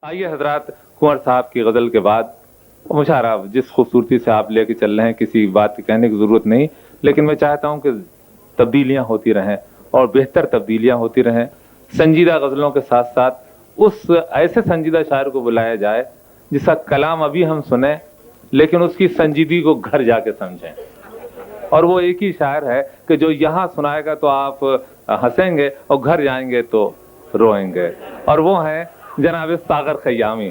آئیے حضرات، کنور صاحب کی غزل کے بعد مشاعرہ جس خوبصورتی سے آپ لے کے چل رہے ہیں، کسی بات کی کہنے کی ضرورت نہیں، لیکن میں چاہتا ہوں کہ تبدیلیاں ہوتی رہیں اور بہتر تبدیلیاں ہوتی رہیں۔ سنجیدہ غزلوں کے ساتھ ساتھ اس ایسے سنجیدہ شاعر کو بلایا جائے جس کا کلام ابھی ہم سنیں لیکن اس کی سنجیدگی کو گھر جا کے سمجھیں، اور وہ ایک ہی شاعر ہے کہ جو یہاں سنائے گا تو آپ ہنسیں گے اور گھر جائیں گے تو روئیں گے، اور وہ ہیں جناب ساغر خیامی۔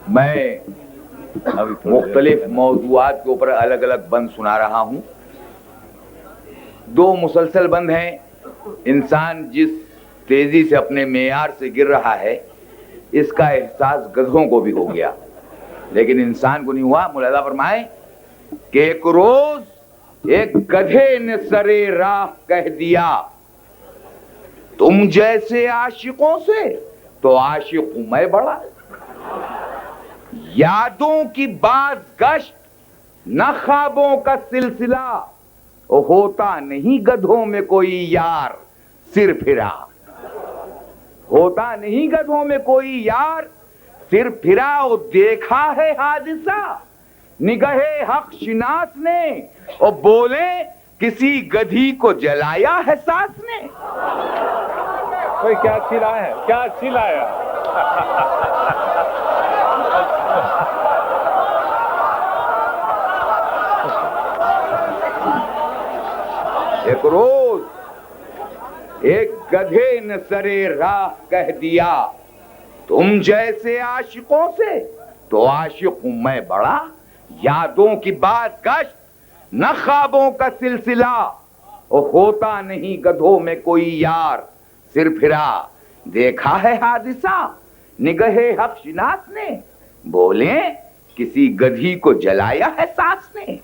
میں مختلف موضوعات کے اوپر الگ الگ بند سنا رہا ہوں۔ دو مسلسل بند ہیں۔ انسان جس تیزی سے اپنے معیار سے گر رہا ہے اس کا احساس گدھوں کو بھی ہو گیا، لیکن انسان کو نہیں ہوا۔ مولانا فرمائے کہ ایک روز ایک گدھے نے سرے راہ کہہ دیا، تم جیسے عاشقوں سے تو عاشق ہوں میں بڑا۔ یادوں کی باز گشت نہ خوابوں کا سلسلہ، ہوتا نہیں گدھوں میں کوئی یار سر پھرا۔ ہوتا نہیں گدھوں میں کوئی یار سر پھرا، اور دیکھا ہے حادثہ نگہے حق شناس نے، اور بولے کسی گدھی کو جلایا ہے ساس نے۔ کوئی کیا اچھی لایا ہے، کیا اچھی لایا۔ ایک روز ایک گدھے نے سرے راہ کہہ دیا، تم جیسے عاشقوں سے تو عاشق ہوں میں بڑا۔ یادوں کی بات گشت نہ خوابوں کا سلسلہ، اور ہوتا نہیں گدھوں میں کوئی یار سر پھرا۔ دیکھا ہے حادثہ نگہے حق شناس نے، بولے کسی گدھی کو جلایا ہے ساس نے۔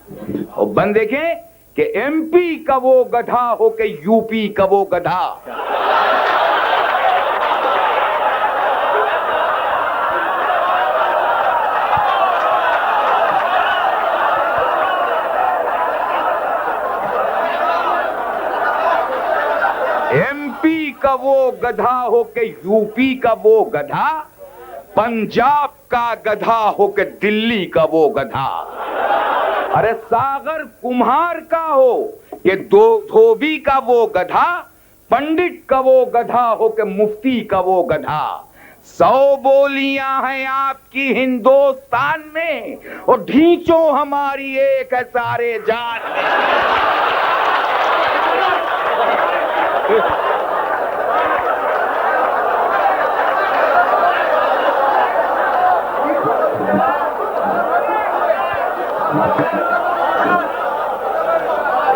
اور بند دیکھیں کہ ایم پی کا وہ گدھا ہو کہ یو پی کا وہ گدھا۔ ایم پی کا وہ گدھا ہو کہ یو پی کا وہ گدھا، پنجاب کا گدھا ہو کہ دلی کا وہ گدھا۔ ارے ساغر کمہار کا ہو کہ دھوبی کا وہ گدھا، پنڈت کا وہ گدھا ہو کہ مفتی کا وہ گدھا۔ 100 بولیاں ہیں آپ کی ہندوستان میں، اور ڈھینچوں ہماری ایک ہے سارے جان میں۔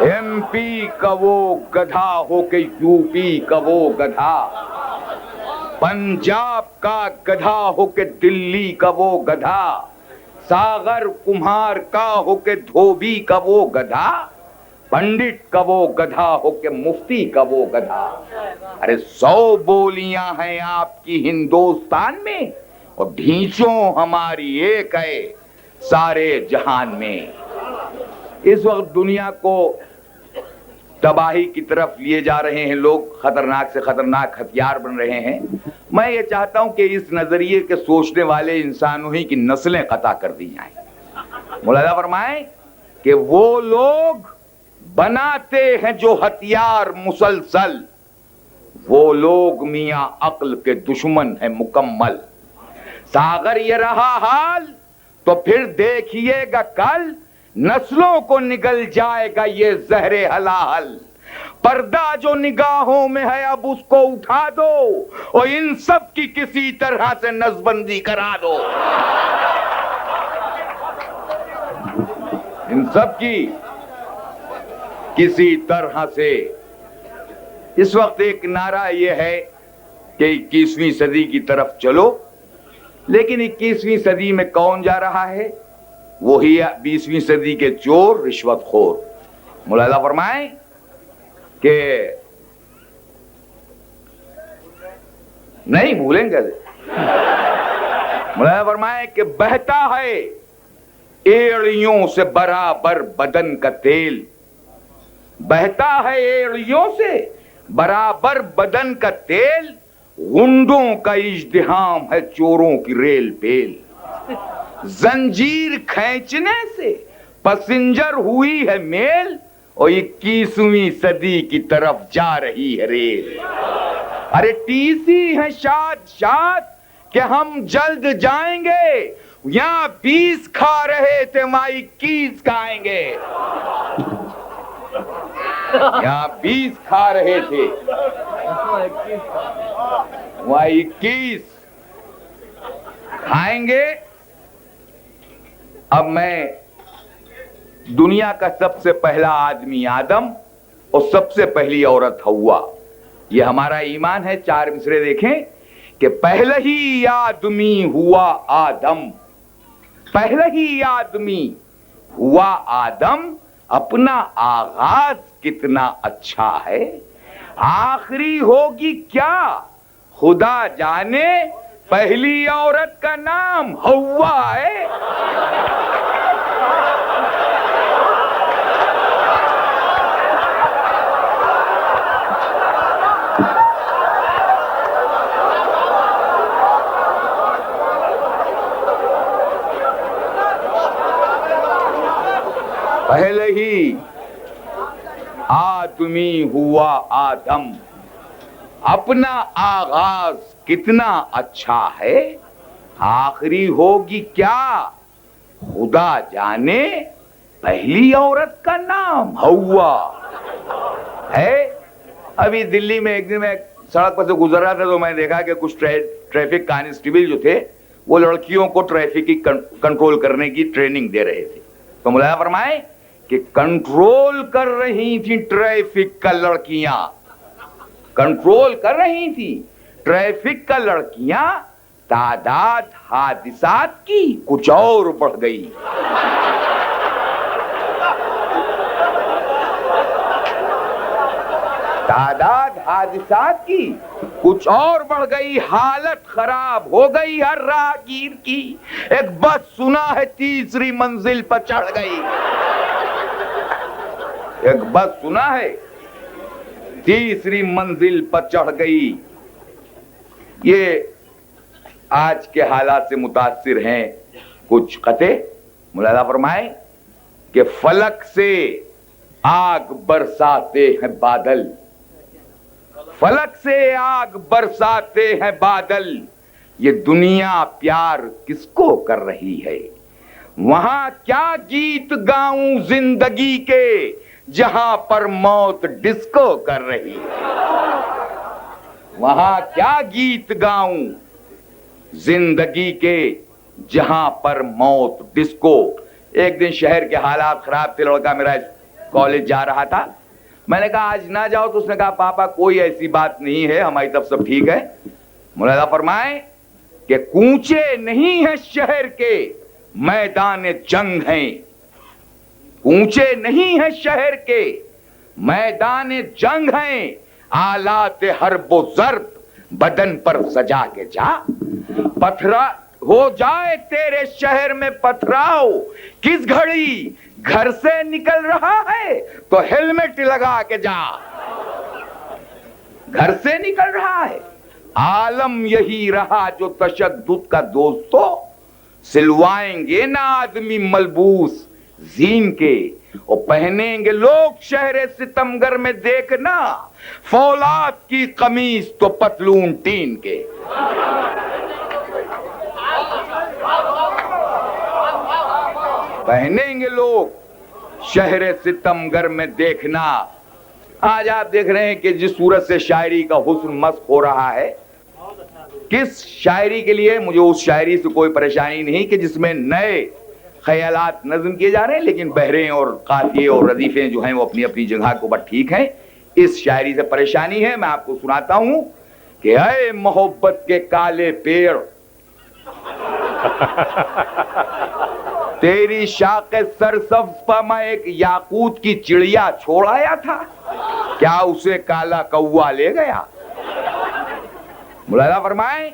ایم پی کا وہ گدھا ہو کہ یو پی کا وہ گدھا، پنجاب کا گدھا ہو کہ دلی کا وہ گدھا، ساغر کمہار کا ہو کہ دھوبی کا وہ گدھا، پنڈت کا وہ گدھا ہو کہ مفتی کا وہ گدھا۔ ارے 100 بولیاں ہیں آپ کی ہندوستان میں، اور ڈھینچوں ہماری ایک ہے سارے جہان میں۔ اس وقت دنیا کو تباہی کی طرف لیے جا رہے ہیں لوگ، خطرناک سے خطرناک ہتھیار بن رہے ہیں۔ میں یہ چاہتا ہوں کہ اس نظریے کے سوچنے والے انسانوں ہی کی نسلیں قطع کر دی جائیں۔ مولانا فرمائیں کہ وہ لوگ بناتے ہیں جو ہتھیار مسلسل، وہ لوگ میاں عقل کے دشمن ہیں مکمل۔ ساغر یہ رہا حال تو پھر دیکھیے گا کل، نسلوں کو نگل جائے گا یہ زہر حلال۔ پردہ جو نگاہوں میں ہے اب اس کو اٹھا دو، اور ان سب کی کسی طرح سے نظربندی کرا دو۔ ان سب کی کسی طرح سے۔ اس وقت ایک نعرہ یہ ہے کہ 21ویں صدی کی طرف چلو، لیکن 21ویں صدی میں کون جا رہا ہے؟ وہی 20ویں صدی کے چور رشوت خور۔ مولانا فرمائیں کہ نہیں بھولیں گے، مولانا فرمائیں کہ بہتا ہے एड़ियों से बराबर बदन का तेल, बहता है एड़ियों से बराबर बदन का तेल, गुंडों का इज्तिहाम है चोरों की रेल पेल, जंजीर खींचने से पैसेंजर हुई है मेल, और 21वीं सदी की तरफ जा रही है रेल। अरे टीसी है शाद शाद कि हम जल्द जाएंगे, यहाँ 20 खा रहे थे वहां 21 खाएंगे, यहाँ 20 खा रहे थे वहां 21 खाएंगे। अब मैं दुनिया का सबसे पहला आदमी आदम और सबसे पहली औरत हव्वा, ये हमारा ईमान है। 4 मिसरे देखें कि पहले ही आदमी हुआ आदम, पहले ही आदमी हुआ आदम, अपना आगाज कितना अच्छा है, आखिरी होगी क्या खुदा जाने, पहली औरत का नाम हव्वा है। पहले ही आदमी हुआ आदम, अपना आगाज कितना अच्छा है, आखिरी होगी क्या खुदा जाने, पहली औरत का नाम हव्वा है। अभी दिल्ली में एक दिन मैं सड़क पर से गुजर रहा था तो मैं देखा कि कुछ ट्रैफिक कांस्टेबल जो थे वो लड़कियों को ट्रैफिक की कंट्रोल करने की ट्रेनिंग दे रहे थे। तो मुलाया फरमाए कि कंट्रोल कर रही थी ट्रैफिक का लड़कियां, कंट्रोल कर रही थी ट्रैफिक का लड़कियां, तादाद हादिसात की कुछ और बढ़ गई। तादाद हादिसात की कुछ और बढ़ गई, हालत खराब हो गई हर राहगीर की। एक बस सुना है 3री मंजिल पर चढ़ गई, एक बस सुना है 3री मंजिल पर चढ़ गई। ये आज के हालात से मुतासिर हैं कुछ कते। मुलाजा फरमाए कि फलक से आग बरसाते हैं बादल, फलक से आग बरसाते हैं बादल, ये दुनिया प्यार किसको कर रही है, वहां क्या गीत गाऊं जिंदगी के जहां पर मौत डिस्को कर रही है, वहां क्या गीत गाऊं जिंदगी के जहां पर मौत डिस्को। एक दिन शहर के हालात खराब थे, लड़का मेरा कॉलेज जा रहा था, मैंने कहा आज ना जाओ, तो उसने कहा पापा कोई ऐसी बात नहीं है, हमारी तरफ सब ठीक है। मुलाजा फरमाए कि कूचे नहीं है शहर के मैदान जंग हैं, कूचे नहीं है शहर के मैदान जंग हैं, आलात हर्बो ज़र्ब बदन पर सजा के जा, पथरा हो जाए तेरे शहर में पथराव, किस घड़ी घर से निकल रहा है तो हेलमेट लगा के जा, घर से निकल रहा है। आलम यही रहा जो तशद्दुद का दोस्तों, सिलवाएंगे ना आदमी मलबूस जीन के, और पहनेंगे लोग शहरे सितमगर में देखना फौलाद की कमीज तो पतलून टीन के। पहनेंगे लोग शहरे सितमगर में देखना। आज आप देख रहे हैं कि जिस सूरत से शायरी का हुस्न मस्क हो रहा है, किस शायरी के लिए, मुझे उस शायरी से कोई परेशानी नहीं कि जिसमें नए ख्यालात नज्म किए जा रहे हैं, लेकिन बहरे और काफिये और रदीफे जो हैं वो अपनी अपनी जगह के ऊपर ठीक हैं। इस शायरी से परेशानी है, मैं आपको सुनाता हूं कि ऐ मोहब्बत के काले पेड़ तेरी शाखे सरसब्ज पर मैं एक याकूत की चिड़िया छोड़ आया था, क्या उसे काला कौवा ले गया। मुलाजा फरमाए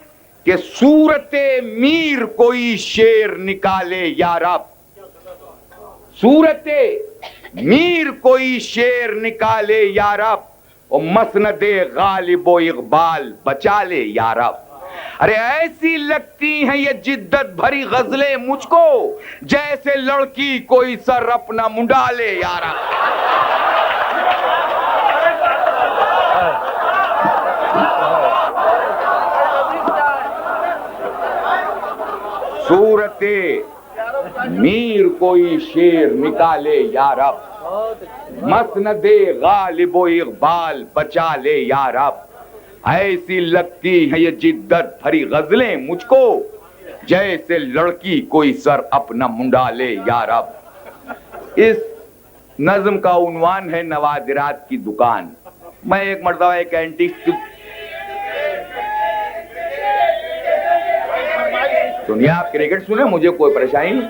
कि सूरते मीर कोई शेर निकाले या रब, सूरत मीर कोई शेर निकाले यारब और मसनदे गालिबो इकबाल बचा ले यारब। अरे ऐसी लगती हैं ये जिद्दत भरी गजलें मुझको जैसे लड़की कोई सर अपना मुंडा ले यारब। सूरत मीर कोई शेर निकाले यारब, मसनदे गालिबो इकबाल बचा ले यारब। ऐसी लगती है ये जिद्दत भरी गजलें मुझको जैसे लड़की कोई सर अपना मुंडा ले यारब। इस नज्म का उन्वान है नवादिरात की दुकान। मैं एक मर्तबा एक एंटीक सुनिए, आप क्रिकेट सुने, मुझे कोई परेशानी नहीं।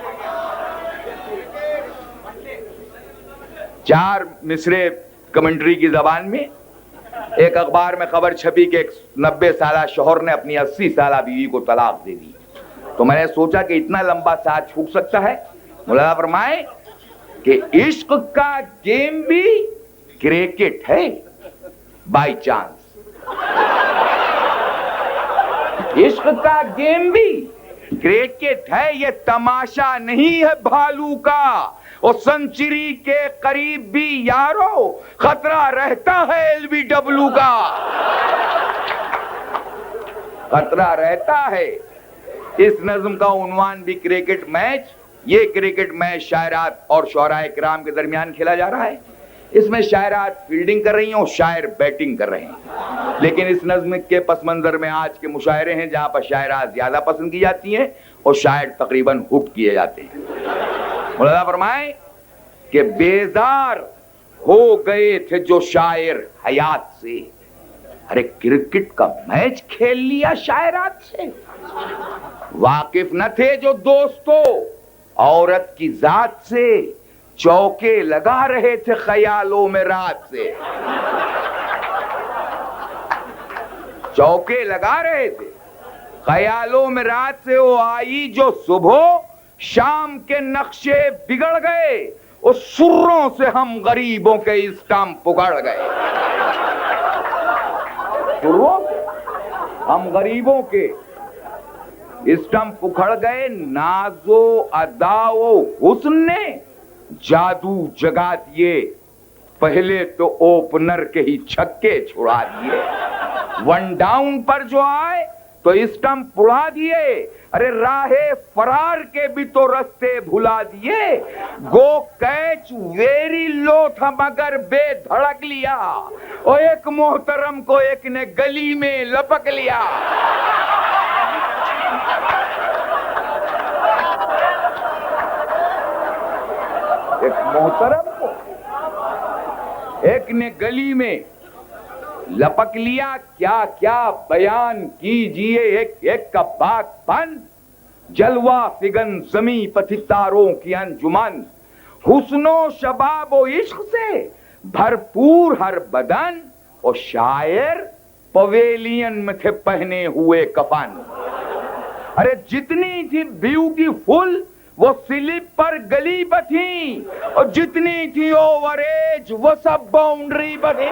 4 मिसरे कमेंट्री की जबान में एक अखबार में खबर छपी कि एक 90 साला शौहर ने अपनी 80 साला बीवी को तलाक दे दी। तो मैंने सोचा कि इतना लंबा साथ छूट सकता है। मौलाना फरमाए कि इश्क का गेम भी क्रिकेट है बाय चांस। इश्क का गेम भी क्रिकेट है, ये तमाशा नहीं है भालू का। और सेंचुरी के करीब भी यारो खतरा रहता है एलबीडब्ल्यू का, खतरा रहता है। इस नज्म का उन्वान भी क्रिकेट मैच। ये क्रिकेट मैच शायरात और शुअराए किराम के दरमियान खेला जा रहा है। इसमें शायरात फील्डिंग कर रही हैं और शायर बैटिंग कर रहे हैं। लेकिन इस नज्म के पस मंजर में आज के मुशायरे हैं जहां पर शायरात ज्यादा पसंद की जाती हैं और शायर तकरीबन हुक किए जाते हैं। मौलाना फरमाए कि बेजार हो गए थे जो शायर हयात से। अरे क्रिकेट का मैच खेल लिया शायरात से। वाकिफ न थे जो दोस्तों औरत की जात से, चौके लगा रहे थे ख्यालों में रात से। चौके लगा रहे थे ख्यालों में रात से। वो आई जो सुबह शाम के नक्शे बिगड़ गए, उस सुर्रों से हम गरीबों के स्टंप उगड़ गए। सुर्रों से हम गरीबों के स्टंप उखड़ गए। नाजो अदाओ हुस्न ने जादू जगा दिए, पहले तो ओपनर के ही छक्के छुड़ा दिए। 1 डाउन पर जो आए तो स्टंप उड़ा दिए। अरे राहे फरार के भी तो रास्ते भुला दिए। गो कैच वेरी लो था मगर बेधड़क लिया, और एक मोहतरम को एक ने गली में लपक लिया। एक मोहतरम को एक ने गली में लपक लिया। क्या क्या बयान कीजिए एक एक का बागपन, जलवा फिगन जमी पथितारों की अंजुमन। हुस्नो शबाबो इश्क से भरपूर हर बदन, और शायर पवेलियन में थे पहने हुए कफन। अरे जितनी थी ब्यूटीफुल वो स्लिप पर गली बथी, और जितनी थी ओवर एज वो सब बाउंड्री बथी।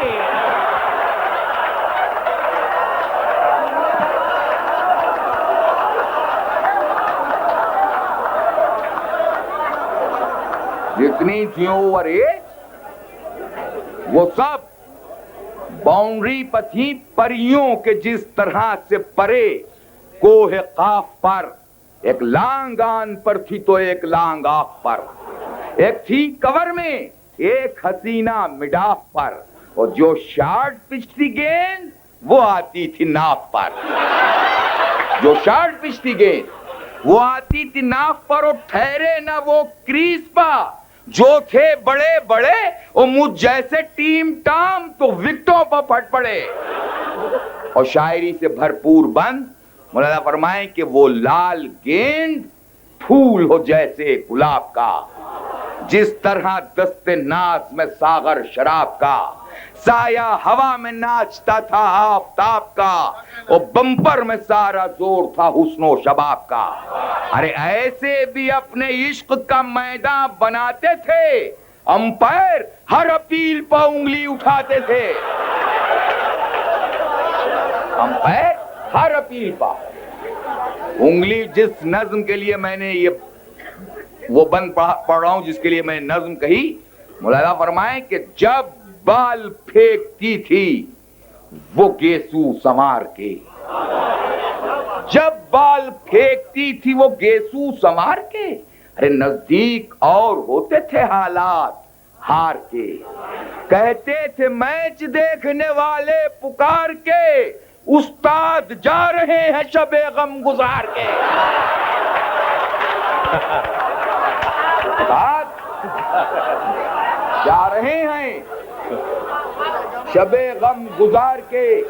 जितनी थी ओवर एज वो सब बाउंड्री पथी। परियों के जिस तरह से परे कोहे काफ पर, एक लांग आन पर थी तो एक लांग आफ पर। एक थी कवर में एक हसीना मिडाफ पर, और जो शार्ट पिच थी गेंद वो आती थी नाफ पर। जो शार्ट पिच थी गेंद वो आती थी नाफ पर, और ठहरे ना वो क्रीज पर। जो थे बड़े बड़े और मुझ जैसे टीम टाम तो विकेटों पर फट पड़े। और शायरी से भरपूर बंद मौलाना फरमाएं कि वो लाल गेंद फूल हो जैसे गुलाब का, जिस तरह दस्ते नाज में सागर शराब का, साया हवा में नाचता था आफताब का, और बम्पर में सारा जोर था हुस्नो शबाब का। अरे ऐसे भी अपने इश्क का मैदान बनाते थे, अंपायर हर अपील पर उंगली उठाते थे। अंपायर हर अपील पर उंगली, जिस नज्म के लिए मैंने ये वो बंद पढ़ रहा हूं, जिसके लिए मैंने नज्म कही, मुलाजा फरमाए कि जब बाल फेंकती थी वो गेसू संवार के, जब बाल फेंकती थी वो गेसू संवार के। अरे नजदीक और होते थे हालात हार के, कहते थे मैच देखने वाले पुकार के, उस्ताद जा रहे हैं शबे गम गुजार के। उस्ताद जा रहे हैं शबे गम गुजार के,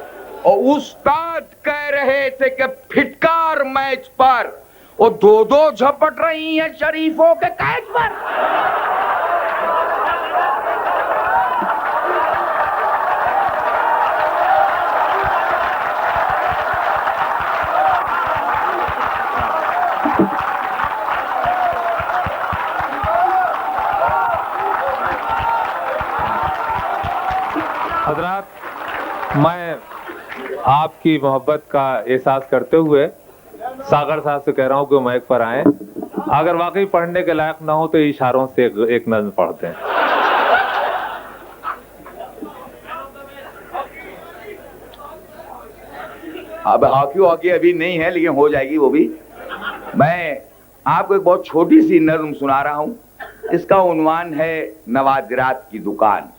और उस्ताद कह रहे थे कि फिटकार मैच पर, और दो दो झपट रही हैं शरीफों के कैच पर। हजरात, मैं आपकी मोहब्बत का एहसास करते हुए सागर साहब से कह रहा हूँ कि माइक पर आए। अगर वाकई पढ़ने के लायक ना हो तो इशारों से एक नज़्म पढ़ते हैं। अब हॉकी अभी नहीं है, लेकिन हो जाएगी वो भी। मैं आपको एक बहुत छोटी सी नज़्म सुना रहा हूँ। इसका उन्वान है नवादिरात की दुकान।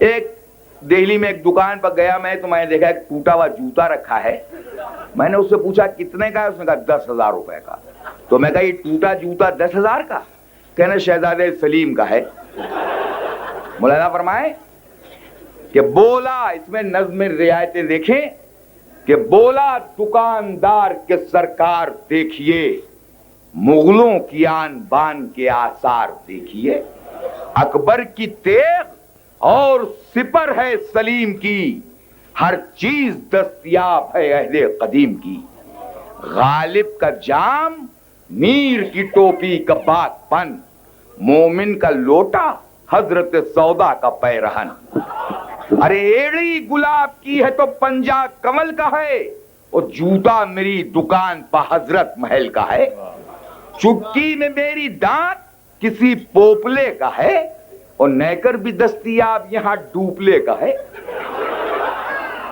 एक दिल्ली में एक दुकान पर गया मैं, तो मैंने देखा एक टूटा हुआ जूता रखा है। मैंने उससे पूछा कितने का है? उसने कहा 10,000 रुपए का। तो मैं कहा ये टूटा जूता 10,000 का? कहना शहजादे सलीम का है। मुलाजा फरमाए कि बोला, इसमें नज़्म में रियायतें देखें, कि बोला दुकानदार के सरकार देखिए, मुगलों की आन बान के आसार देखिए, अकबर की तेग और सिपर है सलीम की, हर चीज दस्तयाब है अहले कदीम की। गालिब का जाम, मीर की टोपी का बागपन, मोमिन का लोटा, हजरत सौदा का पैरहन। अरे एड़ी गुलाब की है तो पंजा कमल का है, और जूता मेरी दुकान पर हजरत महल का है। चुटकी में मेरी दांत किसी पोपले का है, और नेकर भी दस्तयाब यहां डूपले का है।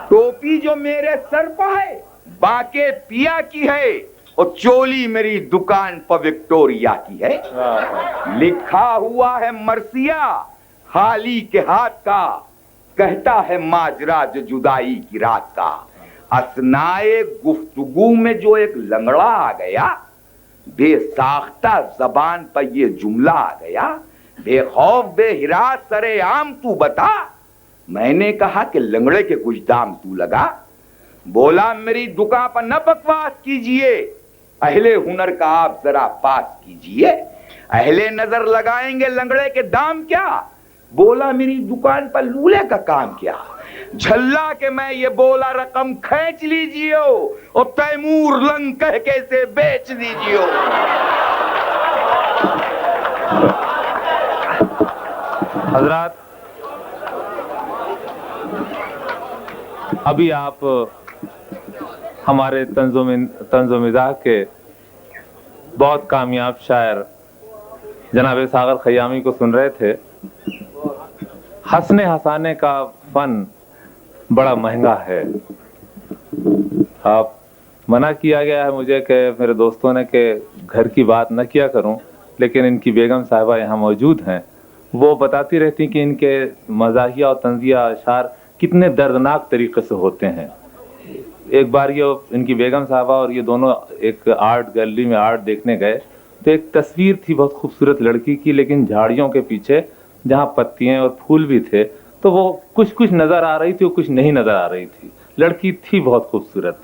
टोपी जो मेरे सर पर है बाके पिया की है, और चोली मेरी दुकान पर विक्टोरिया की है। लिखा हुआ है मरसिया हाली के हाथ का, कहता है माजरा जो जुदाई की रात का। असनाए गुफ्तगू में जो एक लंगड़ा आ गया, बेसाख्ता जबान पर ये जुमला आ गया, बेखौफ बेहिरास सरे आम तू बता। मैंने कहा कि लंगड़े के कुछ दाम तू लगा। बोला मेरी दुकान पर न बकवास कीजिए, अहले हुनर का आप जरा पास कीजिए। अहले नजर लगाएंगे लंगड़े के दाम क्या? बोला मेरी दुकान पर लूले का काम क्या? झल्ला के मैं ये बोला रकम खींच लीजिए, और तैमूर लंग कह के इसे बेच दीजिए। हजरात, अभी आप हमारे तंज़ो-मिज़ाह के बहुत कामयाब शायर जनाब सागर खयामी को सुन रहे थे। हंसने हंसाने का फन बड़ा महंगा है। आप मना किया गया है मुझे कि मेरे दोस्तों ने कि घर की बात न किया करूं, लेकिन इनकी बेगम साहिबा यहाँ मौजूद हैं। वो बताती रहती कि इनके मज़ाहिया और तंज़िया अशार कितने दर्दनाक तरीके से होते हैं। एक बार ये इनकी बेगम साहिबा और ये दोनों एक आर्ट गैलरी में आर्ट देखने गए, तो एक तस्वीर थी बहुत खूबसूरत लड़की की, लेकिन झाड़ियों के पीछे जहाँ पत्तियाँ और फूल भी थे, तो वो कुछ कुछ नज़र आ रही थी और कुछ नहीं नज़र आ रही थी। लड़की थी बहुत खूबसूरत।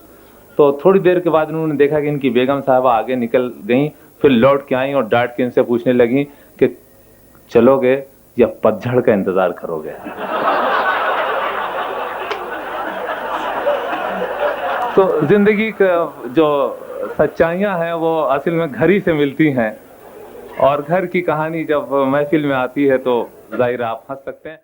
तो थोड़ी देर के बाद उन्होंने देखा कि इनकी बेगम साहिबा आगे निकल गई, پھر لوٹ کے آئیں اور ڈانٹ کے ان سے پوچھنے لگیں کہ چلو گے یا پتجھڑ کا انتظار کرو گے. تو زندگی کا جو سچائیاں ہیں وہ اصل میں گھر ہی سے ملتی ہیں، اور گھر کی کہانی جب محفل میں آتی ہے تو ظاہر آپ ہنس سکتے ہیں.